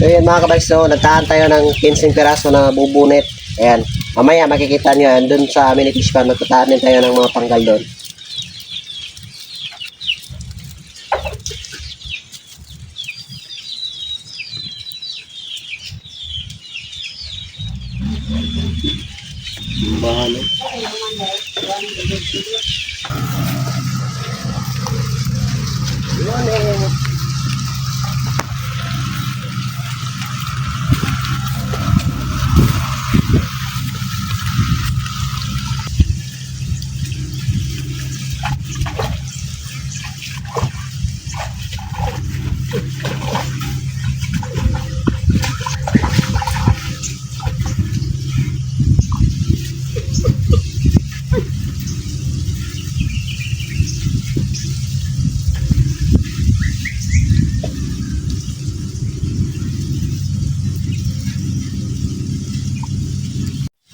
So yun mga kabags, so nagtaan tayo ng 15 piraso na bubunit. Ayan, mamaya makikita nyo yan dun sa mini fish pan, magtataan din tayo ng mga panggal doon. Bahala.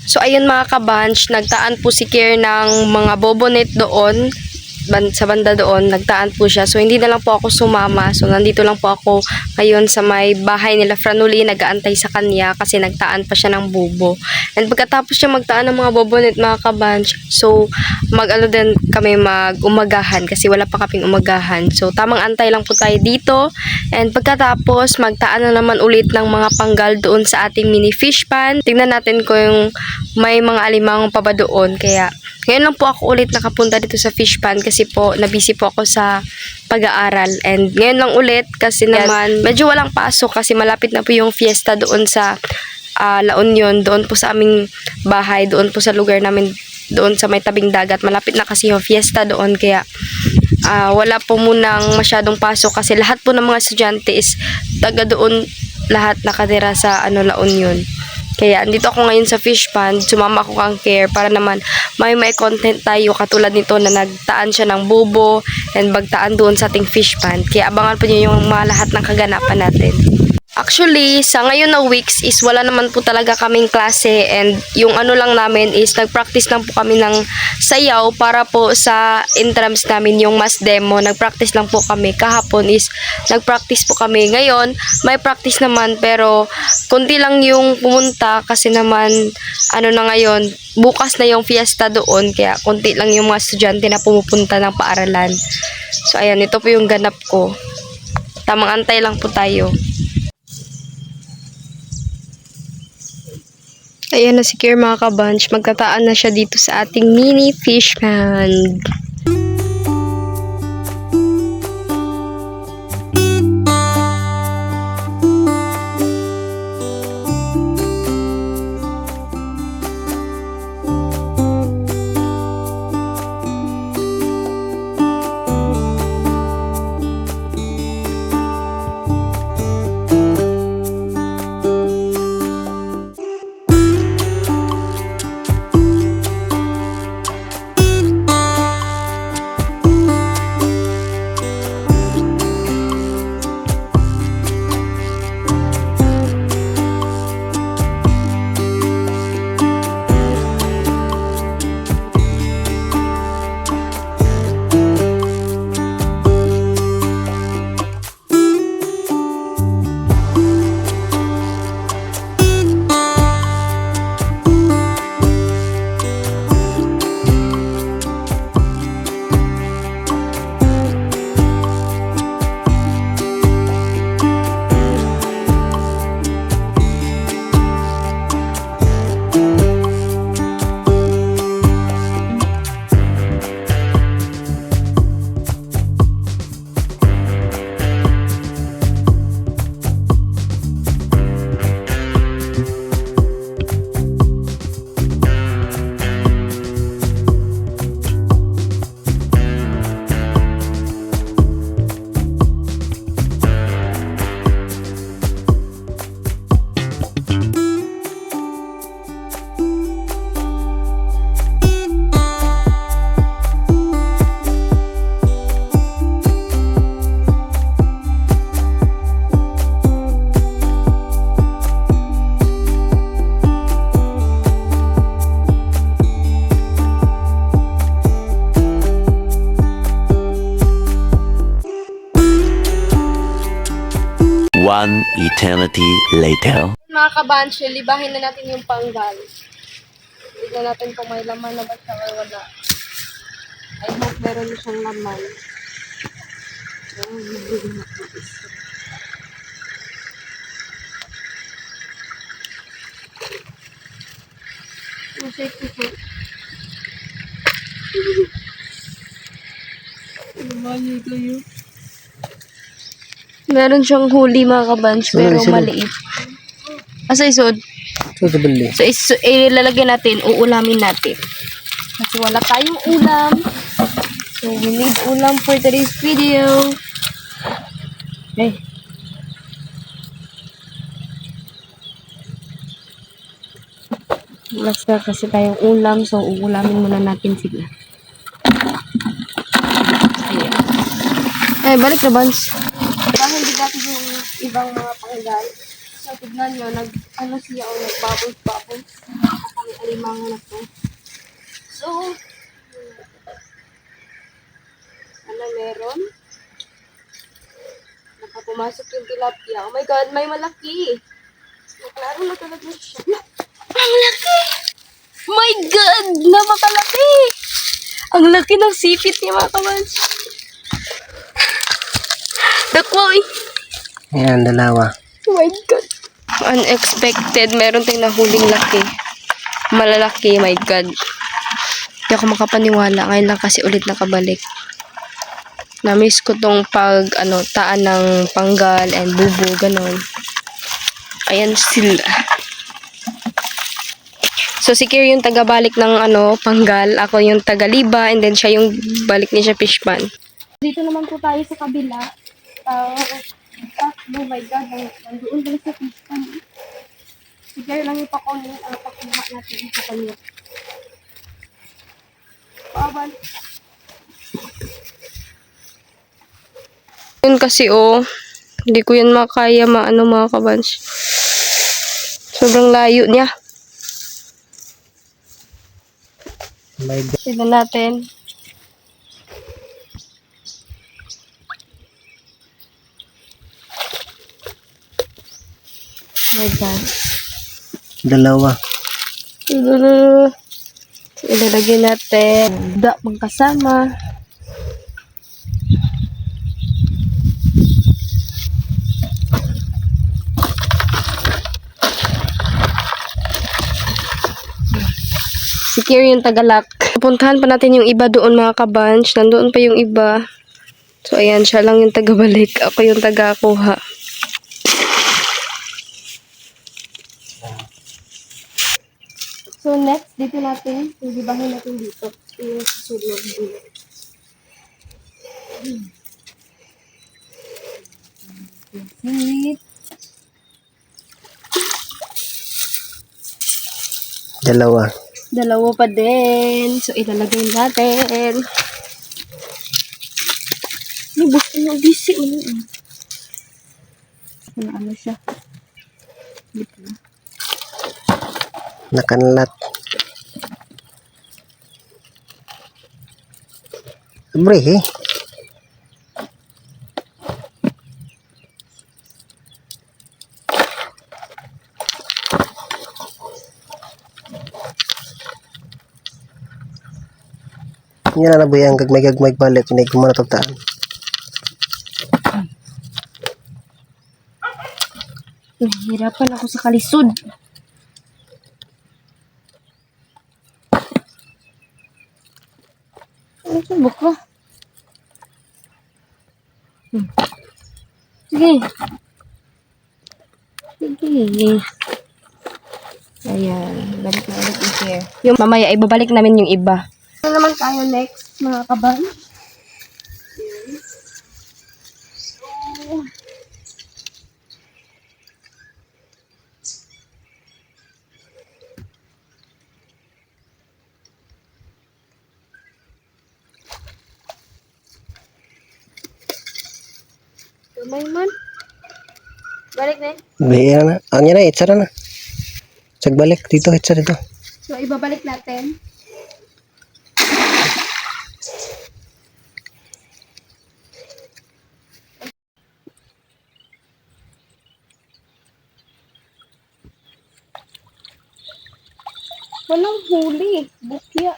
So ayun mga kabanch, nagtaan po si Kier ng mga bobonet doon, sa banda doon, nagtaan po siya. So hindi na lang po ako sumama. So nandito lang po ako ngayon sa may bahay nila Franuli, nag-aantay sa kanya kasi nagtaan pa siya ng bubo. And pagkatapos siya magtaan ng mga bobonet mga kabanch, so mag-ano din kami mag-umagahan kasi wala pa kaming umagahan. So tamang antay lang po tayo dito. And pagkatapos magtaan na naman ulit ng mga panggal doon sa ating mini fish pan. Tingnan natin kung may mga alimang pa ba doon. Kaya ngayon lang po ako ulit nakapunta dito sa fish pan kasi po nabisi po ako sa pag-aaral. And ngayon lang ulit kasi naman medyo walang pasok kasi malapit na po yung fiesta doon sa La Union, doon po sa aming bahay, doon po sa lugar namin, doon sa may tabing dagat. Malapit na kasi yung fiesta doon kaya wala po munang masyadong pasok kasi lahat po ng mga estudyante is taga doon, lahat nakatira sa La Union. Kaya andito ako ngayon sa fish pan, sumama ko kang Care para naman may content tayo katulad nito na nagtaan siya ng bubo and magtaan doon sa ating fish pan. Kaya abangan po niyo yung mga lahat ng kaganapan natin. Actually, sa ngayon na weeks is wala naman po talaga kaming klase and yung lang namin is nagpractice lang po kami ng sayaw para po sa intrams namin yung mass demo. Nagpractice lang po kami. Kahapon is nagpractice po kami. Ngayon, may practice naman pero konti lang yung pumunta kasi naman na ngayon, bukas na yung fiesta doon kaya konti lang yung mga estudyante na pumupunta ng paaralan. So ayan, ito po yung ganap ko. Tamang antay lang po tayo. Ayan na si Kier mga kabanch, magtataan na siya dito sa ating mini fish pan. One eternity later. Mga kabanch, libahin na natin yung panggal. Tignan natin kung may laman na ba siya or wala. I hope meron siyang laman. Meron siyang huli mga kabanch, pero Sunod. maliit. Asa isod? Ito sa bali. So, ilalagay natin, uulamin natin. Kasi wala tayong ulam. So, we need ulam for today's video. Okay. Basta kasi tayong ulam, so uulamin muna natin sila. Ayan. Eh, balik na, Bans. Dahil hindi natin yung ibang mga panggal. So, tignan nyo, ano siya, o nag-bubbles. Kami alimango na to. So, ano meron? Nakapumasok yung tilapia. Oh my God, may malaki. Naklaro na talaga siya. Ang laki! My God! Napakalaki! Ang laki ng sipit niya mga kabans. Dakwoy! Ayan, dalawa. Oh my God. Unexpected. Meron tayong nahuling laki. Malalaki. My God. Hindi ako makapaniwala. Ngayon lang kasi ulit nakabalik. Na-miss ko tong taan ng panggal and bubo. Ganon. Ayan sila. So, si Kier yung taga-balik ng panggal. Ako yung taga-liba. And then, siya yung balik niya sa fish pan. Dito naman po tayo sa kabila. Oh my God. Nandoon tayo sa fish pan. Si Kier lang yung pakunin. Pakuha natin sa kanya. Paabal. Yun kasi hindi ko yan makaya mga kabans. Sobrang layo niya. My God. Tignan natin. Oh my God. Dalawa. Ilalagay natin. Da magkasama. Si Kier yung tagalak. Puntahan pa natin yung iba doon mga kabanch. Nandoon pa yung iba. So ayan, siya lang yung tagabalik. Ako yung tagakuha. So next, dito natin. Ibahin natin dito. Yung susunod dito. Wait. Dalawa. Dalawa pa din. So, ilalagay natin. Ano, busy. Ano siya? Dito na. Nakanlat. Abre, eh. Yan na ba yung gagmay balik. Hindi ko manatagtaan. Nahihirapan ako sa kalisod. Ano subok ko? Sige. Sige. Ayan. Balik na ulit yung hair. Yung mamaya, ibabalik namin yung iba. Ano naman tayo next, mga kaban? So, gamay man. Balik na eh. Bayan na. Ang yan na, itsara na. Sagbalik dito, itsara dito. So, ibabalik natin. Walang huli. Bukya.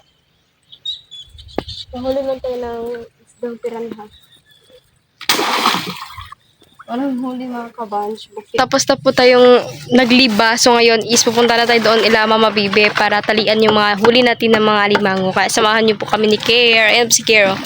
Nahuli lang tayo ng isdang piranha. Walang huli mga kabanch. Bukya. Tapos na po tayong nagliba. So ngayon is pupunta na tayo doon ila Mama Bibe para talian yung mga huli natin ng mga alimango. Kaya samahan niyo po kami ni Care. Ayan si Care. Oh.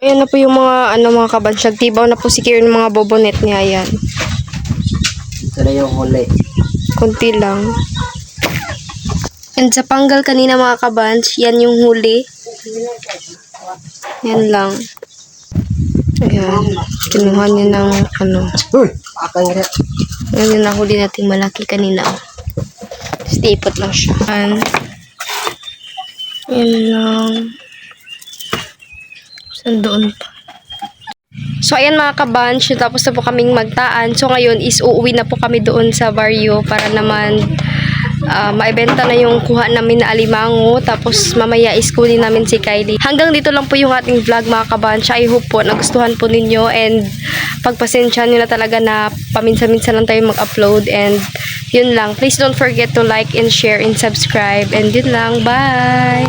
Ayan na po yung mga mga kabanch. Nagtibaw na po si Kier ng mga bobonet niya. Ayan. Ito na yung huli. Kunti lang. And sa panggal kanina mga kabanch, yan yung huli. Yan lang. Ayan. Kinuha niya ng Uy! Akang ina. Yan yung nahuli nating malaki kanina. Stipot lang siya. Yan lang. Saan doon pa? So, ayan mga kabanch, tapos na po kaming magtaan. So, ngayon is uuwi na po kami doon sa barrio para naman maibenta na yung kuha namin na alimango. Tapos, mamaya is kunin namin si Kylie. Hanggang dito lang po yung ating vlog mga kabanch. I hope po nagustuhan po ninyo and pagpasensya nyo na talaga na paminsan-minsan lang tayo mag-upload. And yun lang. Please don't forget to like and share and subscribe. And yun lang. Bye!